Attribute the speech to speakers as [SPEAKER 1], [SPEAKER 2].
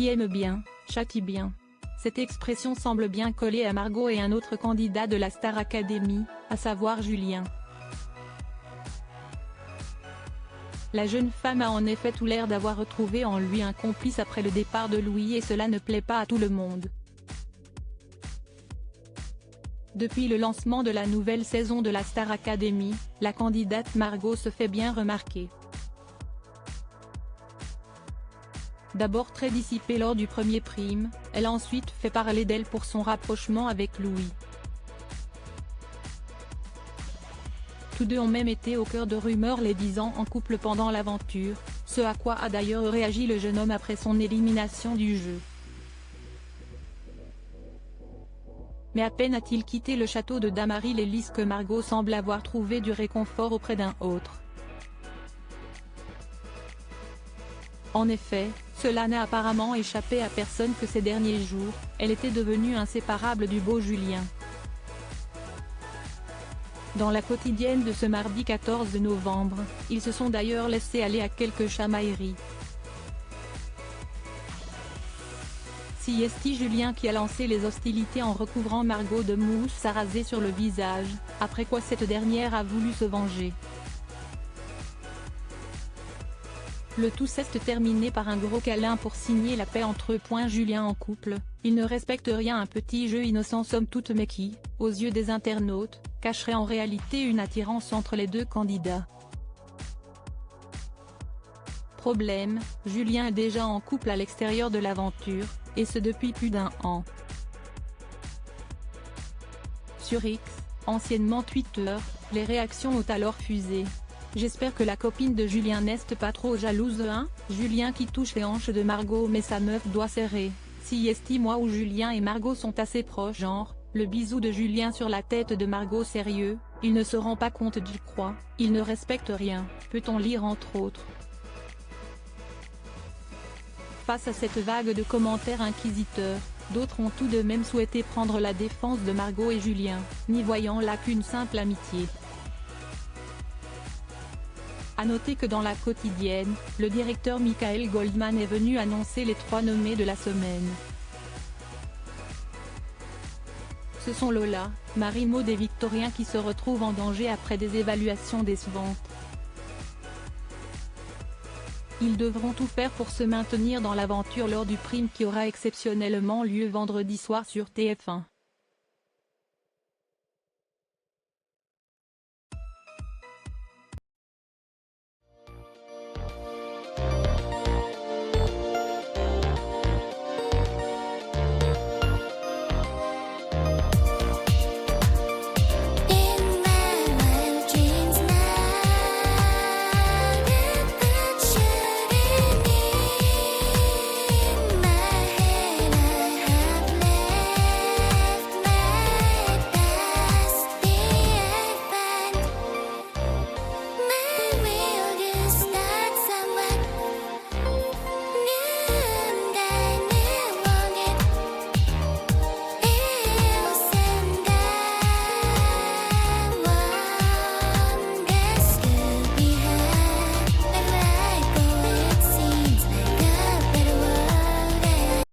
[SPEAKER 1] qui aime bien, châtie bien. Cette expression semble bien coller à Margot et un autre candidat de la Star Academy, à savoir Julien. La jeune femme a en effet tout l'air d'avoir retrouvé en lui un complice après le départ de Louis et cela ne plaît pas à tout le monde. Depuis le lancement de la nouvelle saison de la Star Academy, la candidate Margot se fait bien remarquer. D'abord très dissipée lors du premier prime, elle a ensuite fait parler d'elle pour son rapprochement avec Louis. Tous deux ont même été au cœur de rumeurs les disant en couple pendant l'aventure, ce à quoi a d'ailleurs réagi le jeune homme après son élimination du jeu. Mais à peine a-t-il quitté le château de Damary-les-Lys que Margot semble avoir trouvé du réconfort auprès d'un autre. En effet, cela n'a apparemment échappé à personne que ces derniers jours, elle était devenue inséparable du beau Julien. Dans la quotidienne de ce mardi 14 novembre, ils se sont d'ailleurs laissés aller à quelques chamailleries. C'est Julien qui a lancé les hostilités en recouvrant Margot de mousse sarrasée sur le visage, après quoi cette dernière a voulu se venger. Le tout s'est terminé par un gros câlin pour signer la paix entre eux. Julien en couple, il ne respecte rien, un petit jeu innocent somme toute mais qui, aux yeux des internautes, cacherait en réalité une attirance entre les deux candidats. Problème, Julien est déjà en couple à l'extérieur de l'aventure, et ce depuis plus d'un an. Sur X, anciennement Twitter, les réactions ont alors fusé. J'espère que la copine de Julien n'est pas trop jalouse hein, Julien qui touche les hanches de Margot mais sa meuf doit serrer. Si moi ou Julien et Margot sont assez proches genre, le bisou de Julien sur la tête de Margot sérieux, il ne se rend pas compte du croix, il ne respecte rien, peut-on lire entre autres. Face à cette vague de commentaires inquisiteurs, d'autres ont tout de même souhaité prendre la défense de Margot et Julien, n'y voyant là qu'une simple amitié. A noter que dans la quotidienne, le directeur Michael Goldman est venu annoncer les 3 nommés de la semaine. Ce sont Lola, Marie-Maud et Victorien qui se retrouvent en danger après des évaluations décevantes. Ils devront tout faire pour se maintenir dans l'aventure lors du prime qui aura exceptionnellement lieu vendredi soir sur TF1.